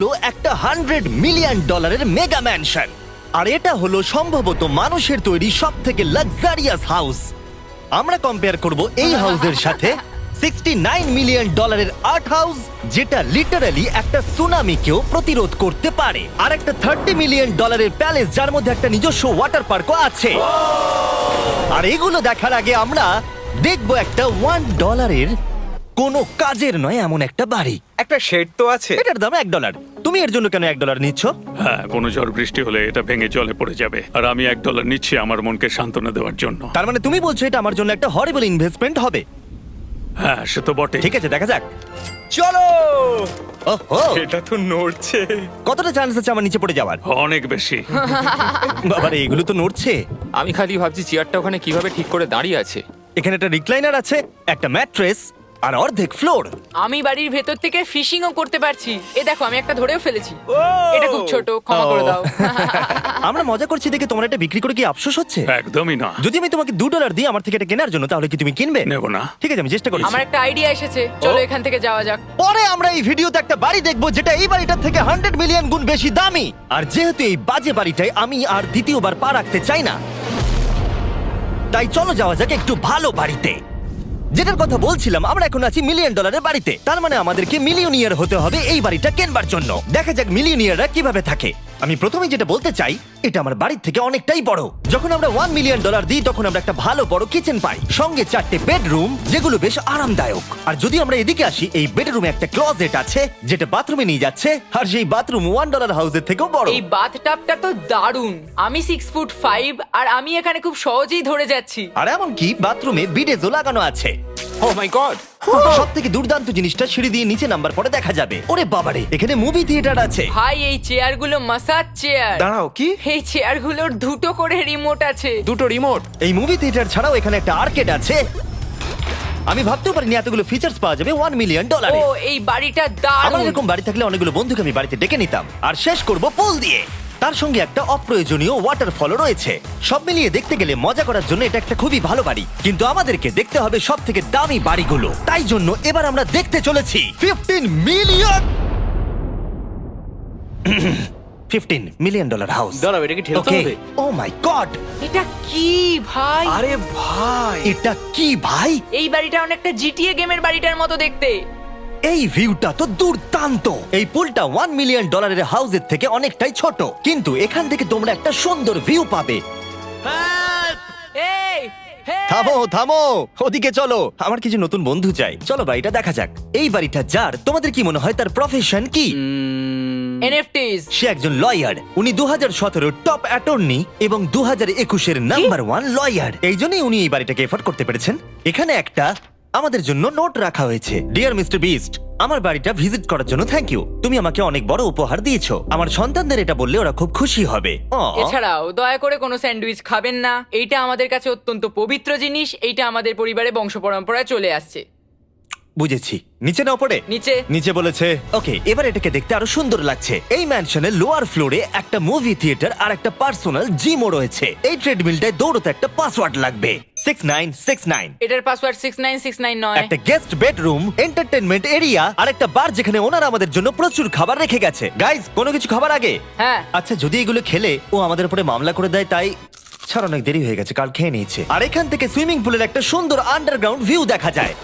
তো একটা $100 million mega mansion. আর এটা হলো সম্ভবত মানুষের তৈরি সব থেকে লাক্সারিয়াস হাউস। আমরা কম্পেয়ার করব এই হাউসের সাথে $69 মিলিয়ন আর্ট হাউস, যেটা লিটারালি একটা সুনামিকেও প্রতিরোধ করতে পারে, আর একটা $30 মিলিয়ন প্যালেস যার মধ্যে একটা নিজস্ব ওয়াটার পার্কও আছে। আর এগুলো দেখার আগে আমরা দেখবো একটা $1 কোনো কাজের নয় এমন একটা বাড়ি। একটা শেড তো আছে। এটার দাম $1। তুমি এর জন্য কেন $1 নিচ্ছ? হ্যাঁ, কোনো ঝড় বৃষ্টি হলে এটা ভেঙে জলে পড়ে যাবে, আর আমি $1 নিচ্ছি আমার মনকে সান্ত্বনা দেওয়ার জন্য। তার মানে তুমি বলছো এটা আমার জন্য একটা হরিবল ইনভেস্টমেন্ট হবে? হ্যাঁ, সে তো বটে। ঠিক আছে, দেখা যাক। চলো। ওহো, এটা তো নড়ছে। কতটা চান্স আছে আমার নিচে পড়ে যাওয়ার? অনেক বেশি। বাবারে, এগুলো তো নড়ছে। আমি খালি ভাবছি চেয়ারটা ওখানে কিভাবে ঠিক করে দাঁড়িয়ে আছে। এখানে একটা রিক্লাইনার আছে, একটা ম্যাট্রেস আর অর্ধেক ফ্লোর। আমি বাড়ির ভেতর থেকে ফিশিংও করতে পারছি। এ দেখো, আমি একটা ধরেও ফেলেছি। এটা খুব ছোট, ক্ষমা করে দাও। আমরা মজা করছি দেখে তোমার এটা বিক্রি করে কি আফসোস হচ্ছে? একদমই না। যদি আমি তোমাকে $2 দিই আমার থেকে এটা কেনার জন্য, তাহলে কি তুমি কিনবে? নেব না। ঠিক আছে, আমি চেষ্টা করছি। আমার একটা আইডিয়া এসেছে, চলো এখান থেকে যাওয়া যাক। পরে আমরা এই ভিডিওতে একটা বাড়ি দেখবো যেটা এই বাড়িটার থেকে 100 মিলিয়ন গুণ বেশি দামি। আর যেহেতু এই বাজে বাড়িটায় আমি আর দ্বিতীয়বার পা রাখতে চাই না, তাই চলো যাওয়া যাক একটু ভালো বাড়িতে। যেটার কথা বলছিলাম, আমরা এখন আছি $1 মিলিয়ন বাড়িতে। তার মানে আমাদেরকে মিলিয়নিয়ার হতে হবে এই বাড়িটা কেনবার জন্য। দেখা যাক মিলিয়নিয়াররা কিভাবে থাকে। আমি প্রথমে যেটা বলতে চাই, এটা আমার বাড়ির থেকে অনেকটাই বড়। যখন আমরা $1 মিলিয়ন দিই তখন আমরা একটা ভালো বড় কিচেন পাই, সঙ্গে 4টে বেডরুম যেগুলো বেশ আরামদায়ক। আর যদি আমরা এদিকে আসি, এই বেডরুমে একটা ক্লোজেট আছে যেটা বাথরুমে নিয়ে যাচ্ছে, আর সেই বাথরুম $1 হাউসের থেকেও বড়। এই বাথটাবটা তো দারুণ। আমি 6'5" আর আমি এখানে খুব সহজেই ধরে যাচ্ছি। আর এমনকি বাথরুমে বিডেজও লাগানো আছে। ও মাই গড! সব থেকে দুর্দান্ত জিনিসটা সিঁড়ি দিয়ে নিচে নাম্বার পরে দেখা যাবে। ওরে বাবারে, এখানে মুভি থিয়েটার আছে। ভাই, এই চেয়ারগুলো মাসাজ চেয়ার। দাঁড়াও, কি? এই চেয়ারগুলোর দুটো করে রিমোট আছে। দুটো রিমোট। এই মুভি থিয়েটার ছাড়াও এখানে একটা আর্কেড আছে। আমি ভাবতেও পারিনি এতগুলো ফিচার্স পাওয়া যাবে $1 মিলিয়ন। ও, এই বাড়িটা আমার দারুণ। এরকম বাড়ি থাকলে অনেকগুলো বন্ধুকে আমি বাড়িতে ডেকে নিতাম, আর শেষ করব পুল দিয়ে। তার সঙ্গে একটা অপ্রয়োজনীয় ওয়াটারফলও রয়েছে। সব মিলিয়ে দেখতে গেলে মজা করার জন্য এটা একটা খুবই ভালো বাড়ি, কিন্তু আমাদেরকে দেখতে হবে সব থেকে দামি বাড়িগুলো। তাই জন্য এবার আমরা দেখতে চলেছি $15 মিলিয়ন হাউস। দাঁড়াও, এটা কি ঠেলতে হবে? ও মাই গড, এটা কি ভাই? আরে ভাই, এটা কি ভাই? এই বাড়িটা অনেকটা জিটিএ গেমের বাড়িটার মতো দেখতে। এই ভিউটা তো দুর্দান্ত। এই পুলটা $1 মিলিয়ন হাউসের থেকে অনেকটাই ছোট, কিন্তু এখান থেকে তোমরা একটা সুন্দর ভিউ পাবে। এই, hey! থামো থামো, ওদিকে চলো, আমার কিছু নতুন বন্ধু চাই। চলো বাড়িটা দেখা যাক। এই বাড়িটা যার, তোমাদের কি মনে হয় তার প্রফেশন কি? NFTs। সে একজন লয়ার। উনি 2017 টপ অ্যাটর্নি এবং 2021 নাম্বার 1 লয়ার। এই জন্যই উনি এই বাড়িটাকে এফোর্ড করতে পেরেছেন। এখানে একটা আমাদের জন্য নোট রাখা হয়েছে। ডিয়ার মিস্টার বিস্ট, আমার বাড়িটা ভিজিট করার জন্য থ্যাংক ইউ। তুমি আমাকে অনেক বড় উপহার দিয়েছো। আমার সন্তানদের এটা বললে ওরা খুব খুশি হবে। এছাড়াও দয়া করে কোনো স্যান্ডউইচ খাবেন না। এইটা আমাদের কাছে অত্যন্ত পবিত্র জিনিস। এইটা আমাদের পরিবারে বংশ পরম্পরায় চলে আসছে। বুঝেছি। নিচে নাও পড়ে। নিচে। নিচে বলেছে। ওকে, এবার এটাকে দেখতে আরো সুন্দর লাগছে। এই ম্যানশনের লোয়ার ফ্লোরে একটা মুভি থিয়েটার আর একটা পার্সোনাল জিমও রয়েছে। এই ট্রেডমিলটায় দৌড়তে একটা পাসওয়ার্ড লাগবে, 6969। এটার পাসওয়ার্ড 6969 নয়। একটা গেস্ট বেডরুম, এন্টারটেইনমেন্ট এরিয়া আর একটা বার যেখানে ওনারা আমাদের জন্য প্রচুর খাবার রেখে গেছে। গাইজ, কোনো কিছু খাবার আগে? হ্যাঁ। আচ্ছা, যদি এগুলো খেলে ও আমাদের উপরে মামলা করে দেয়, তাই ছাড়, অনেক দেরি হয়ে গেছে, কাল খেয়ে নিয়েছে। আর এখান থেকে সুইমিং পুলের একটা সুন্দর আন্ডারগ্রাউন্ড ভিউ দেখা যায়।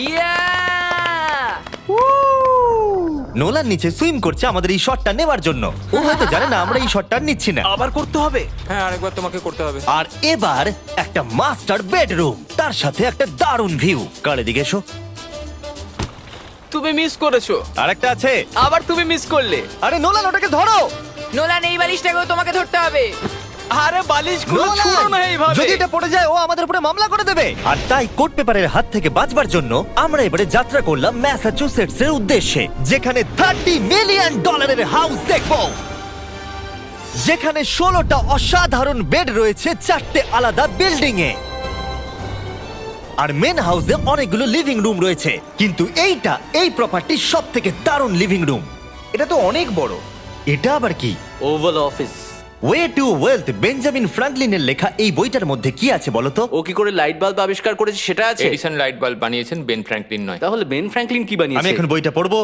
ইয়া! নোলান নিচে সুইম করছে আমাদের এই শটটা নেবার জন্য। ও হয়তো জানে না আমরা এই শটটা নিচ্ছি না। আবার করতে হবে। হ্যাঁ, আরেকবার তোমাকে করতে হবে। আর এবার একটা মাস্টার বেডরুম, তার সাথে একটা দারুণ ভিউ। কাল এদিকে এসো। তুমি মিস করেছো। আর একটা আছে। আবার তুমি মিস করলে। আরে নোলান, ওটাকে ধরো। নোলান, এই বালিশটাকেও তোমাকে ধরতে হবে। আরে বালিশগুলো নোলান, ছুঁড়ো না এইভাবে। যদি এটা পড়ে যায় ও আমাদের উপরে মামলা করে দেবে। আর তাই কোর্ট পেপারের হাত থেকে বাঁচবার জন্য আমরা এবারে যাত্রা করলাম ম্যাসাচুসেটস এর উদ্দেশ্যে, যেখানে $30 মিলিয়ন হাউস দেখবো, যেখানে 16টা অসাধারণ বেড রয়েছে 4টে আলাদা বিল্ডিং এ। আর মেন হাউসে অনেকগুলো লিভিং রুম রয়েছে, কিন্তু এইটা এই প্রপার্টির সব থেকে দারুণ লিভিং রুম। এটা তো অনেক বড়। এটা আবার কি? Oval Office. Way to wealth Benjamin ফ্রাঙ্কলিনের লেখা এই বইটার মধ্যে কি আছে বলো তো? ও কি করে লাইট বাল্ব আবিষ্কার করেছে সেটা আছে? এডিসন লাইট বাল্ব বানিয়েছেন, বেন ফ্র্যাঙ্কলিন নয়। তাহলে বেন ফ্র্যাঙ্কলিন কি আমি বানিয়েছে? এখন বইটা পড়বো।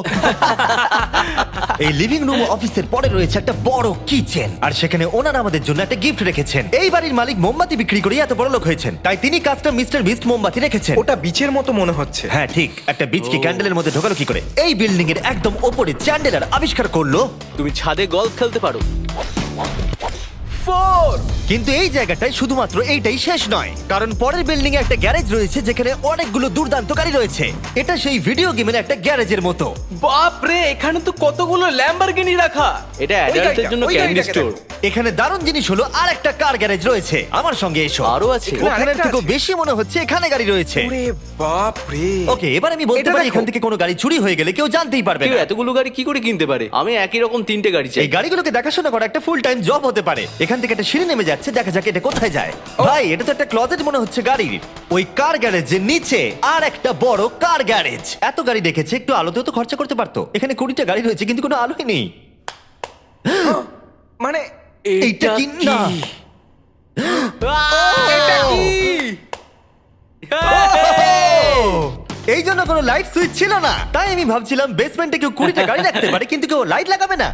এই লিভিং রুম অফিসের পরে রয়েছে একটা বড় কিচেন, আর সেখানে ওনারা আমাদের জন্য একটা গিফট রেখেছেন। এই বাড়ির মালিক মোমবাতি বিক্রি করে এত বড় লোক হয়েছেন, তাই তিনি কাস্টম মিস্টার বিস্ট মোমবাতি রেখেছেন। ওটা বিচের মতো মনে হচ্ছে। হ্যাঁ ঠিক, একটা বীজকে ক্যান্ডেলের মধ্যে ঢোকালো কি করে? এই বিল্ডিং এর একদম ওপরে চ্যান্ডেলার আবিষ্কার করলো। তুমি ছাদে গলফ খেলতে পারো। কিন্তু এই জায়গাটায় শুধুমাত্র এইটাই শেষ নয়, কারণ পরের বিল্ডিং এ একটা গ্যারেজ রয়েছে যেখানে অনেকগুলো দুর্দান্ত গাড়ি রয়েছে। এটা সেই ভিডিও গেমের একটা গ্যারেজের মতো। বাপ রে, এখানে তো কতগুলো ল্যাম্বরগিনি রাখা। এটা অ্যাডাল্টদের জন্য ওই ক্যান্ডি গাড়িটাকে স্টোর। এখানে দারুণ জিনিস হলো আর একটা কার গ্যারেজ রয়েছে। আমার সঙ্গে এসো। আরো আছে? ওখানের আরেকটা থেকেও আছে? বেশি মনে হচ্ছে এখানে গাড়ি রয়েছে। ওরে বাপ রে। ওকে, এবার আমি বলতে এটা পারি দেখো। এখান থেকে কোনো গাড়ি চুরি হয়ে গেলে কেউ জানতেই পারবে কেউ না। এতগুলো গাড়ি কি করে কিনতে পারে? আমি একই রকম 3টে গাড়ি চাই। এই গাড়িগুলোকে দেখাশোনা করা একটা ফুল টাইম জব হতে পারে। এখান থেকে একটা সিঁড়ি নেমে যাচ্ছে, দেখা যাক এটা কোথায় যায়। ভাই, এটা তো একটা ক্লজেট মনে হচ্ছে গাড়ির। ওই কার গ্যারেজের নিচে আর একটা বড় কার গ্যারেজ। এত গাড়ি দেখেছে, একটু আলোতেও তো খরচা করতে পারতো। এখানে 20টা গাড়ি রয়েছে কিন্তু কোনো আলোই নেই। মানে এইটা কি না? এটা কি? এই জন্য কোনো লাইট সুইচ ছিল না, তাই আমি ভাবছিলাম বেসমেন্টে কেউ 20টা গাড়ি রাখতে পারে কিন্তু কেউ লাইট লাগাবে না।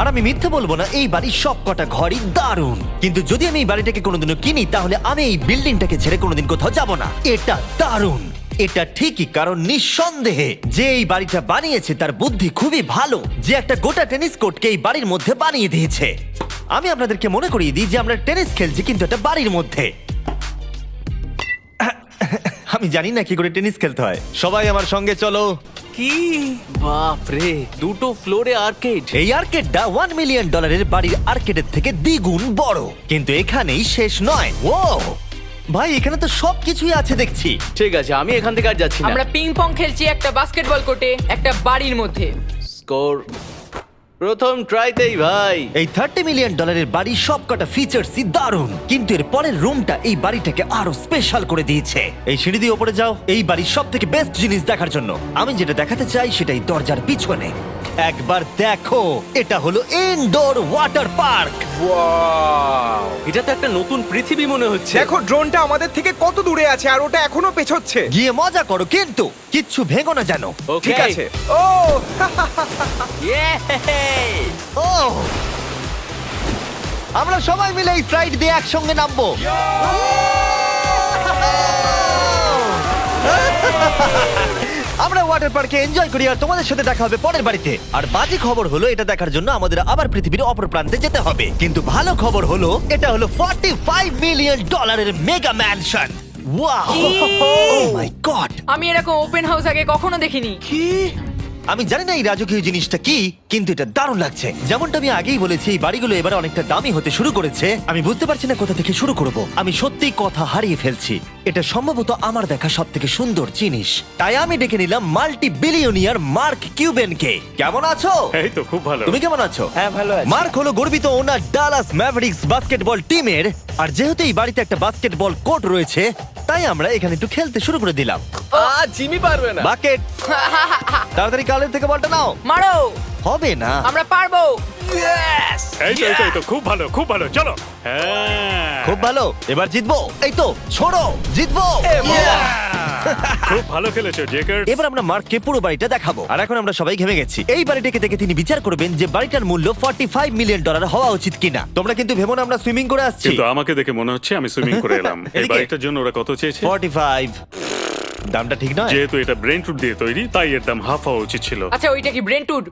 আর আমি মিথ্যে বলবো না, এই বাড়ির সব কটা ঘরই দারুণ। কিন্তু যদি আমি এই বাড়িটাকে কোনোদিনও কিনি তাহলে আমি এই বিল্ডিংটাকে ছেড়ে কোনোদিন কোথাও যাব না। এটা দারুণ। এটা ঠিকই, কারণ নিঃসন্দেহে যে এই বাড়িটা বানিয়েছে তার বুদ্ধি খুবই ভালো, যে একটা গোটা টেনিস কোর্টকে এই বাড়ির মধ্যে বানিয়ে দিয়েছে। আমি আপনাদেরকে মনে করিয়ে দিই যে আমরা টেনিস খেলছি কিন্তু একটা বাড়ির মধ্যে। আমি জানি না কি করে টেনিস খেলতে হয়। সবাই আমার সঙ্গে চলো। কি বাপ রে, 2টো ফ্লোরে আর্কেড। এই আর্কেডটা $1 মিলিয়ন বাড়ির আর্কেডের থেকে দ্বিগুণ বড়। কিন্তু এখানেই শেষ নয়। ও ভাই, এখানে তো সবকিছুই আছে দেখছি। ঠিক আছে, আমি এখান থেকে আর যাচ্ছি না। আমরা পিং পং খেলছি একটা বাস্কেটবল কোর্টে, একটা বাড়ির মধ্যে। স্কোর প্রথম ট্রাইতেই ভাই। এই $30 মিলিয়ন বাড়ির সবকটা ফিচার্সই দারুণ, কিন্তু এর পরের রুমটা এই বাড়িটাকে আরো স্পেশাল করে দিয়েছে। এই সিঁড়ি দিয়ে উপরে যাও এই বাড়ির সব থেকে বেস্ট জিনিস দেখার জন্য। আমি যেটা দেখাতে চাই সেটাই দরজার পিছনে। একবার দেখো, এটা হলো ইনডোর ওয়াটার পার্ক। ওয়াও! এটা তো একটা নতুন পৃথিবী মনে হচ্ছে। দেখো ড্রোনটা আমাদের থেকে কত দূরে আছে আর ওটা এখনো পেছচ্ছে। গিয়ে মজা করো, কিন্তু কিচ্ছু ভেঙো না জানো। Okay. ঠিক আছে। ও Yay! ও, আমরা সবাই মিলে এই স্লাইড দিয়ে একসঙ্গে নামবো। আমরা ওয়াটার পার্কে এনজয় করি আর তোমাদের সাথে দেখা হবে পরের বাড়িতে। আর বাজে খবর হলো, এটা দেখার জন্য আমাদের আবার পৃথিবীর অপর প্রান্তে যেতে হবে। কিন্তু ভালো খবর হলো, এটা হলো $45 মিলিয়ন মেগা ম্যানশন। ওয়াও, ও মাই গড! আমি এরকম ওপেন হাউস আগে কখনো দেখিনি। আমি জানি না এই রাজকীয় জিনিসটা কি, কিন্তু এটা দারুণ লাগছে। যেমনটা আমি আগেই বলেছি, এই বাড়িগুলো এবার অনেকটা দামি হতে শুরু করেছে। আমি বুঝতে পারছি না কোথা থেকে শুরু করব। আমি সত্যি কথা হারিয়ে ফেলছি। এটা সম্ভবত আমার দেখা সব থেকে সুন্দর জিনিস, তাই আমি ডেকে নিলাম মাল্টি বিলিয়নিয়ার মার্ক কিউবেনকে। কেমন আছো? এই তো খুব ভালো। তুমি কেমন আছো? হ্যাঁ, ভালো আছি। মার্ক হলো গর্বিত ওনার ডালাস ম্যাভরিক্স বাস্কেটবল টিমের। আর যেহেতু এই বাড়িতে একটা বাস্কেটবল কোর্ট রয়েছে, তাই আমরা এখানে একটু খেলতে শুরু করে দিলাম। জিমি পারবে না। বাকেট, তাড়াতাড়ি কালের থেকে বলটা নাও। মারো, হবে না। আমরা পারবো। এই তো খুব ভালো, খুব ভালো, চলো। হ্যাঁ, খুব ভালো, এবার জিতবো। এই তো ছোড়ো, জিতবো। খুব ভালো খেলেছো জেকার। এবার আমরা মার্ককে পুরো বাড়িটা দেখাবো। আর এখন আমরা সবাই ঘেমে গেছি। এই বাড়িটাকে দেখে তিনি বিচার করবেন যে বাড়িটার মূল্য $45 মিলিয়ন হওয়া উচিত কিনা। তোমরা কিন্তু ভেবো না আমরা সুইমিং করে আসছি। কিন্তু আমাকে দেখে মনে হচ্ছে আমি সুইমিং করে এলাম। এই এদিকে। বাড়িটার জন্য ওরা কত চেয়েছে? 45। দামটা ঠিক নয়। যেহেতু এটা ব্রেন টুড দিয়ে তৈরি, তাই এর দাম হাফ হওয়া উচিত ছিল। আচ্ছা, ওইটা কি ব্রেন্টুড?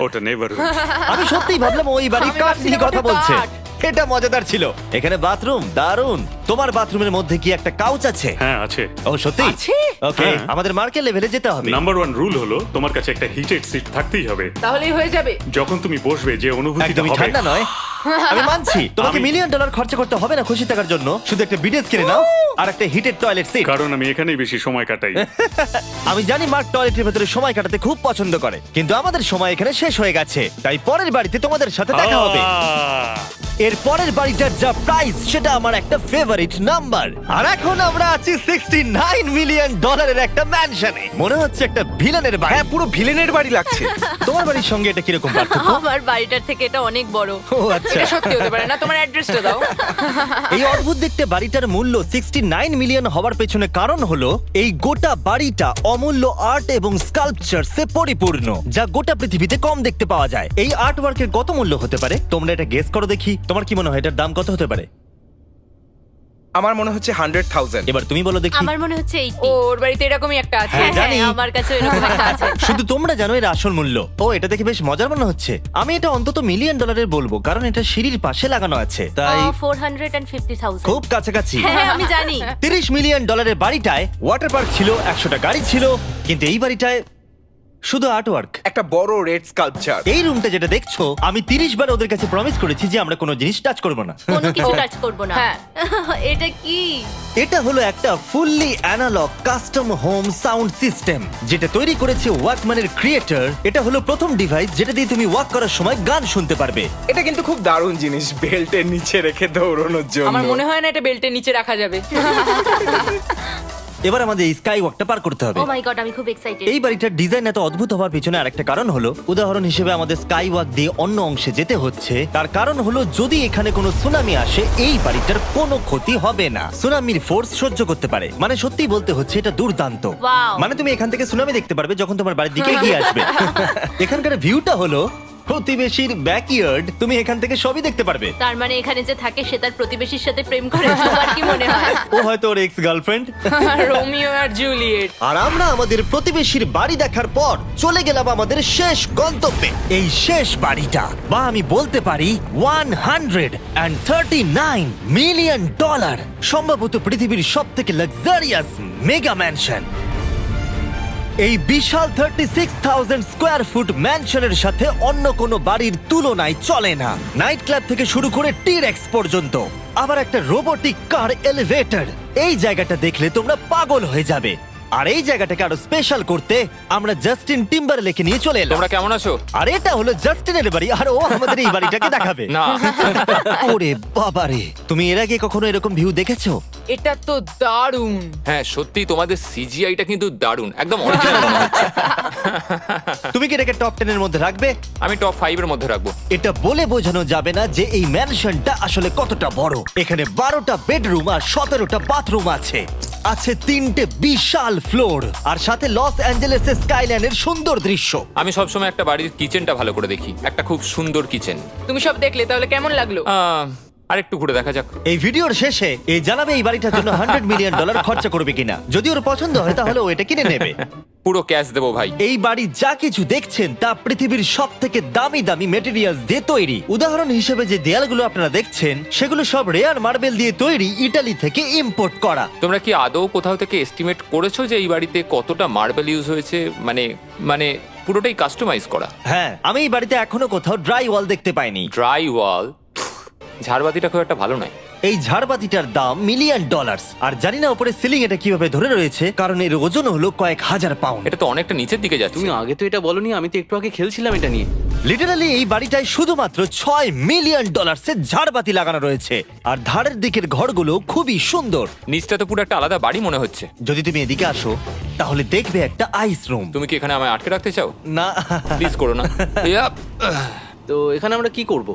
ওটা নেভার। আমি সত্যিই ভাবলাম ওই বাড়ির আমি কাঠ নিয়ে ভাবছিলাম কথা ওটা বলছে। কাঠ। এটা মজাদার ছিল। এখানে বাথরুম দারুণ। তোমার বাথরুমের মধ্যে কি একটা কাউচ আছে? হ্যাঁ আছে। ও সত্যি? আছে? ওকে, হ্যাঁ। আমাদের মার্কেট লেভেলে যেতে হবে। নাম্বার 1 রুল হলো তোমার কাছে একটা হিটেড সিট থাকতেই হবে। তাহলেই হয়ে যাবে। যখন তুমি বসবে যে অনুভূতিটা একদমই হবে। ঠান্ডা নয়। আমি মানছি তোমাকে $1 মিলিয়ন খরচা করতে হবে না খুশি থাকার জন্য। শুধু একটা বিডেস কিনে নাও আর একটা হিটেড টয়লেট সিট। কারণ আমি এখানেই বেশি সময় কাটাই। আমি জানি মার্ক টয়লেটের ভেতরে সময় কাটাতে খুব পছন্দ করে, কিন্তু আমাদের সময় এখানে শেষ হয়ে গেছে। তাই পরের বাড়িতে তোমাদের সাথে দেখা হবে। এর পরের বাড়িটার যা প্রাইস সেটা আমার একটা ফেভারিট নাম্বার। আর এখন আমরা আছি $69 মিলিয়ন একটা ম্যানশনে। মনে হচ্ছে একটা ভিলেনের বাড়ি। হ্যাঁ পুরো ভিলেনের বাড়ি লাগছে। তোমার বাড়ির সঙ্গে এটা কিরকম পার্থক্য? আমার বাড়িটার থেকে এটা অনেক বড়। ও আচ্ছা। এটা সত্যি হতে পারে না, তোমার অ্যাড্রেসটা দাও। এই অদ্ভুত দেখতে বাড়িটার মূল্য 69 মিলিয়ন হওয়ার পেছনে কারণ হলো এই গোটা বাড়িটা অমূল্য আর্ট এবং স্কাল্পচারসে পরিপূর্ণ, যা গোটা পৃথিবীতে কম দেখতে পাওয়া যায়। এই আর্ট ওয়ার্কের কত মূল্য হতে পারে তোমরা এটা গেস করো দেখি। তোমার কি মনে হয় এটার দাম কত হতে পারে? আমার মনে হচ্ছে 100,000। এবার তুমি বলো দেখি। আমার মনে হচ্ছে 80। ওর বাড়িতে এরকমই একটা আছে। হ্যাঁ, জানি। আমার কাছে এরকম একটা আছে। শুধু তোমরা জানো এর আসল মূল্য। ও, এটা দেখে বেশ মজার মনে হচ্ছে। আমি এটা অন্তত মিলিয়ন ডলারের বলবো, কারণ এটা সিঁড়ির পাশে লাগানো আছে, তাই 450,000। খুব কাছাকাছি। হ্যাঁ আমি জানি। 30 মিলিয়ন ডলারের বাড়িটায় ওয়াটার পার্ক ছিল, 100টা গাড়ি ছিল, কিন্তু এই বাড়িটায় শুধু আর্ট ওয়ার্ক। একটা বড় রেড স্কাল্পচার। এই রুমটা যেটা দেখছো, আমি 30 বার ওদের কাছে প্রমিস করেছি যে আমরা কোনো জিনিস টাচ করব না। কোনো কিছু টাচ করব না। হ্যাঁ। এটা কি? এটা হলো একটা fully analog custom home sound system, যেটা তৈরি করেছে ওয়াকম্যানের ক্রিয়েটর। এটা হলো প্রথম ডিভাইস যেটা দিয়ে তুমি ওয়াক করার সময় গান শুনতে পারবে। এটা কিন্তু খুব দারুণ জিনিস, বেল্টের নিচে রেখে দৌড়ানোর জন্য। আমার মনে হয় না এটা বেল্টের নিচে রাখা যাবে। এবার আমাদের এই স্কাই ওয়াকটা পার করতে হবে। ও মাই গড, আমি খুব এক্সাইটেড। এই বাড়িটার ডিজাইন এত অদ্ভুত হওয়ার পিছনে আরেকটা কারণ হলো, উদাহরণ হিসেবে আমাদের স্কাই ওয়াক দিয়ে অন্য অংশে যেতে হচ্ছে। তার কারণ হলো যদি এখানে কোনো সুনামি আসে এই বাড়িটার কোনো ক্ষতি হবে না। সুনামির ফোর্স সহ্য করতে পারে, মানে সত্যি বলতে হচ্ছে এটা দুর্দান্ত। Wow! মানে তুমি এখান থেকে সুনামি দেখতে পারবে যখন তোমার বাড়ির দিকে এগিয়ে আসবে। এখানকার ভিউটা হলো প্রতিবেশীর ব্যাকইয়ার্ড, তুমি এখান থেকে সবই দেখতে পারবে। তার মানে এখানে যে থাকে সে তার প্রতিবেশীর সাথে প্রেম করে, তোমার কি মনে হয়? ও হয়তো ওর এক্স গার্লফ্রেন্ড। রোমিও আর জুলিয়েট। আর আমরা আমাদের প্রতিবেশীর বাড়ি দেখার পর চলে গেলাম আমাদের শেষ গন্তব্যে। এই শেষ বাড়িটা, বা আমি বলতে পারি $139 মিলিয়ন, সম্ভবত পৃথিবীর সব থেকে লাক্সারিয়াস মেগা ম্যানশন। এই বিশাল 36,000 স্কোয়ার ফুট ম্যানশনের সাথে অন্য কোনো বাড়ির তুলনায় চলে না। নাইট ক্লাব থেকে শুরু করে টিরেক্স পর্যন্ত, আবার একটা রোবোটিক কার এলিভেটর। এই জায়গাটা দেখলে তোমরা পাগল হয়ে যাবে। আর এই জায়গাটাকে আরো স্পেশাল করতে আমরা জাস্টিন টিম্বারলেকে নিয়ে চলে এলাম। তোমরা কেমন আছো? আর এটা হলো জাস্টিনের বাড়ি, আর ও আমাদের এই বাড়িটাকে দেখাবে। না। ওরে বাবারে, তুমি এর আগে কখনো এরকম ভিউ দেখেছো? এটা তো দারুণ। হ্যাঁ সত্যি তোমাদের সিজিআইটা কিন্তু দারুণ, একদম অরিজিনাল মনে হচ্ছে। তুমি কি এটাকে টপ 10 এর মধ্যে রাখবে? আমি টপ 5 এর মধ্যে রাখবো। এটা বলে বোঝানো যাবে না যে এই ম্যানশনটা আসলে কতটা বড়। এখানে 12টা বেডরুম আর 17টা বাথরুম আছে। আছে 3টে বিশাল ফ্লোর, আর সাথে লস অ্যাঞ্জেলেসের স্কাইল্যান্ডের সুন্দর দৃশ্য। আমি সবসময় একটা বাড়ির কিচেনটা ভালো করে দেখি, একটা খুব সুন্দর কিচেন। তুমি সব দেখলে, তাহলে কেমন লাগলো? আরেকটু ঘুরে দেখা যাক। এই ভিডিওর শেষে এই জানাবে এই বাড়িটার জন্য $100 মিলিয়ন খরচা করবে কিনা। যদি ওর পছন্দ হয় তাহলে ও এটা কিনে নেবে। পুরো ক্যাশ দেবো ভাই। এই বাড়ি যা কিছু দেখছেন তা পৃথিবীর সব থেকে দামি দামি মেটেরিয়ালস দিয়ে তৈরি। উদাহরণ হিসেবে যে দেয়ালগুলো আপনারা দেখছেন সেগুলো সব রেয়ার মার্বেল দিয়ে তৈরি, ইতালি থেকে ইম্পোর্ট করা। তোমরা কি আদৌ কোথাও থেকে এস্টিমেট করেছো যে এই বাড়িতে কতটা মার্বেল ইউজ হয়েছে? মানে পুরোটাই কাস্টমাইজ করা। হ্যাঁ, আমি এই বাড়িতে এখনো কোথাও ড্রাই ওয়াল দেখতে পাইনি। ড্রাই ওয়াল? ঝাড়বাতিটা খুব একটা ভালো নয়। এই ঝাড়বাতিটার দাম $1 মিলিয়ন। আর জানি না উপরে সিলিং এটা কিভাবে ধরে রয়েছে, কারণ এর ওজন হলো কয়েক হাজার পাউন্ড। এটা তো অনেকটা নিচের দিকে যাচ্ছে। তুমি আগে তো এটা বলনি, আমি তো একটু আগে খেলছিলাম এটা নিয়ে। লিটারালি এই বাড়িটায় শুধুমাত্র $6 মিলিয়ন ঝাড়বাতি লাগানো রয়েছে। আর ধারের দিকের ঘরগুলো খুবই সুন্দর। নিচটা তো পুরো একটা আলাদা বাড়ি মনে হচ্ছে। যদি তুমি এদিকে আসো তাহলে দেখবে একটা আইস রুম। তুমি কি এখানে আমায় আটকে রাখতে চাও? না, প্লিজ করো না। ইয়াপ। তো এখানে আমরা কি করব?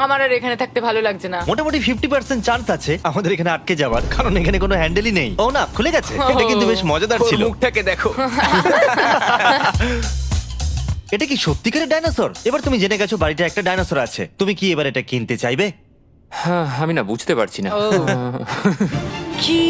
আমার আর এখানে থাকতে ভালো লাগছে না। মোটামুটি 50% চান্স আছে আমাদের এখানে আটকে যাওয়ার, কারণ এখানে কোনো হ্যান্ডেলই নেই। ও না, খুলে গেছে। এটা কিন্তু বেশ মজাদার ওর ছিল। মুখটাকে দেখো। এটা কি সত্যিকারের ডাইনোসর? এবার তুমি জেনে গেছো বাড়িটা একটা ডাইনোসর আছে। তুমি কি এবার এটা কিনতে চাইবে? হ্যাঁ, আমি না বুঝতে পারছি না। কি?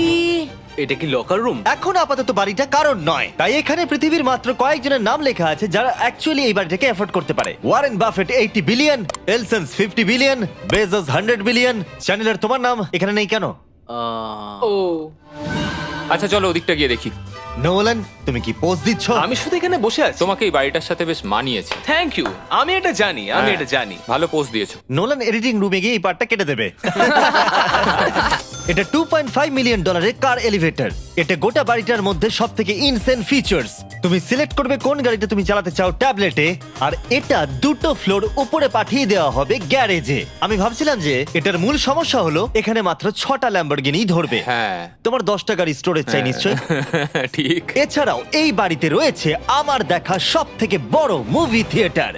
এটা কি লকার রুম? এখন আপাতত বাড়িটা কারণ নয়, তাই এখানে পৃথিবীর মাত্র কয়েকজনের নাম লেখা আছে যারা অ্যাকচুয়ালি এই বাড়িটাকে এফোর্ড করতে পারে। Warren Buffett 80 billion, এলসন্স 50 billion, Bezos 100 billion. চ্যানেলার, তোমার নাম এখানে নেই কেন? ও আচ্ছা চলো ওদিকটা গিয়ে দেখি। নোলান, তুমি কি পোজ দিচ্ছ? আমি শুধু এখানে বসে আছি। তোমাকে এই বাড়িটার সাথে বেশ মানিয়েছে। Thank you. আমি এটা জানি, আমি হ্যাঁ, এটা জানি। ভালো পোস্ট দিয়েছো। নোলান এডিটিং রুমে গিয়ে এই পার্টটা কেটে দেবে। এটা $2.5 মিলিয়ন কার এলিভেটর। এটা গোটা বাড়িটার মধ্যে সব থেকে ইনসেন ফিচার্স। তুমি সিলেক্ট করবে কোন গাড়িটা তুমি চালাতে চাও ট্যাবলেটে, আর এটা 2টো ফ্লোর উপরে পাঠিয়ে দেওয়া হবে গ্যারেজে। আমি ভাবছিলাম যে এটার মূল সমস্যা হলো এখানে মাত্র 6টা ল্যাম্বরগিনি ধরবে। হ্যাঁ তোমার 10টা গাড়ি স্টোরেজ চাই নিশ্চয়। ঠিক। এছাড়াও এই বাড়িতে রয়েছে আমার দেখা সব থেকে বড় মুভি থিয়েটার।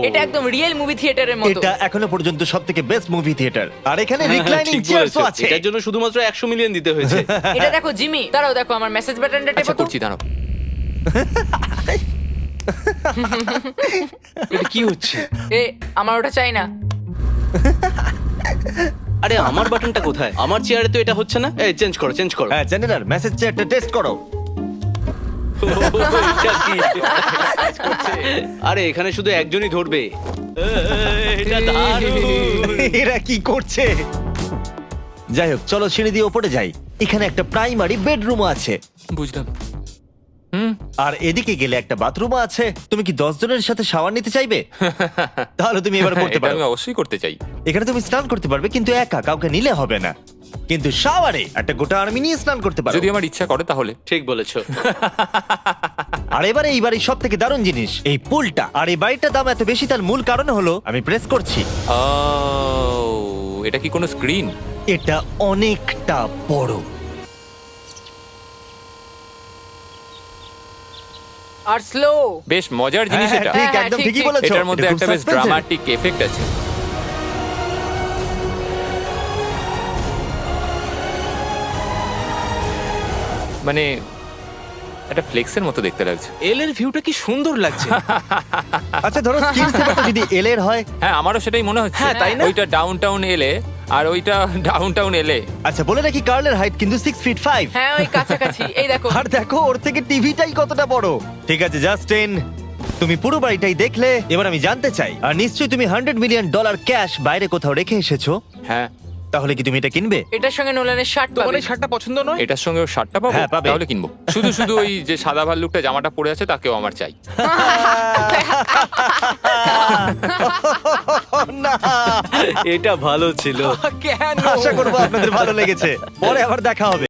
এটা একদম রিয়েল মুভি থিয়েটারের মতো। এটা এখনো পর্যন্ত সব থেকে বেস্ট মুভি থিয়েটার। আর এখানে রিক্লাইনিং ঠিক চেয়ারও বলেছো। আছে। এটার জন্য শুধুমাত্র 100 মিলিয়ন দিতে হয়েছে। এটা দেখো জিমি, দাঁড়াও দেখো আমার মেসেজ বাটনটা আচ্ছা টেপো তো। করছি দাঁড়াও। এটা কি হচ্ছে? এ আমার ওটা চাই না। আরে আমার বাটনটা কোথায়? আমার চেয়ারে তো এটা হচ্ছে না। এই চেঞ্জ করো, চেঞ্জ করো। হ্যাঁ চ্যানেলার মেসেজ চেয়ারটা টেস্ট করো। এটা কি? আরে এখানে শুধু একজনই ধরবে। এটা দারুণ। এরা কি করছে? যাই হোক চলো সিঁড়ি দিয়ে উপরে যাই। এখানে একটা প্রাইমারি বেডরুম আছে, বুঝলাম। আর এদিকে গেলে একটা বাথরুমও আছে। তুমি কি 10 জনের সাথে শাওয়ার নিতে চাইবে? তাহলে তুমি এবার করতে এটা পারো। আমি অবশ্যই করতে চাই। এখানে তুমি স্নান করতে পারবে, কিন্তু একা, কাউকে নিলে হবে না। কিন্তু শাওয়ারে একটা গোটা আর্মি নিয়ে স্নান করতে পারো। যদি আমার ইচ্ছা করে তাহলে। ঠিক বলেছো। আর এবারে এই বাড়ির সব থেকে দারুণ জিনিস এই পুলটা। আর এই বাড়িটার দাম এত বেশি তার মূল কারণ হলো, আমি প্রেস করছি, ও, এটা কি কোনো স্ক্রিন? এটা অনেকটা বড়। আর স্লো। বেশ মজার জিনিস হ্যাঁ, এটা। ঠিক হ্যাঁ, একদম ঠিক, ঠিকই ঠিক। বলেছো। এটার মধ্যে এটা খুব একটা বেশ suspense-এর। ড্রামাটিক এফেক্ট আছে। মানে একটা ফ্লেক্সের মতো দেখতে লাগছে। এল এর ভিউটা কি সুন্দর লাগছে। আচ্ছা ধরো স্ক্রিন সেভারটা যদি এল এর হয়। হ্যাঁ আমারও সেটাই মনে হচ্ছে। হ্যাঁ, তাই না? ওইটা ডাউনটাউন এলে আর ওইটা ডাউনটাউন এলে। আচ্ছা বলে রাখি কার্লের হাইট কিন্তু 6 ফিট 5। হ্যাঁ ওই কাছাকাছি। এই দেখো। আর দেখো ওর থেকে টিভিটাই কতটা বড়। ঠিক আছে জাস্টিন, তুমি পুরো বাড়িটাই দেখলে। এবার আমি জানতে চাই, আর নিশ্চয়ই তুমি $100 মিলিয়ন ক্যাশ বাইরে কোথাও রেখে এসেছো, হ্যাঁ তাহলে কি তুমি এটা কিনবে? এটার সঙ্গে নোলানের শার্ট তোমার পাবে। এই শার্টটা পছন্দ নয়? এটার সঙ্গে ওর শার্টটা পাবো? হ্যাঁ, পাবে। তাহলে কিনবো। শুধু শুধু ওই যে সাদা ভাল্লুকটা জামাটা পরে আছে তাকেও আমার চাই। না, এটা ভালো ছিল। কেন? আশা করবো আপনাদের ভালো লেগেছে। পরে আবার দেখা হবে।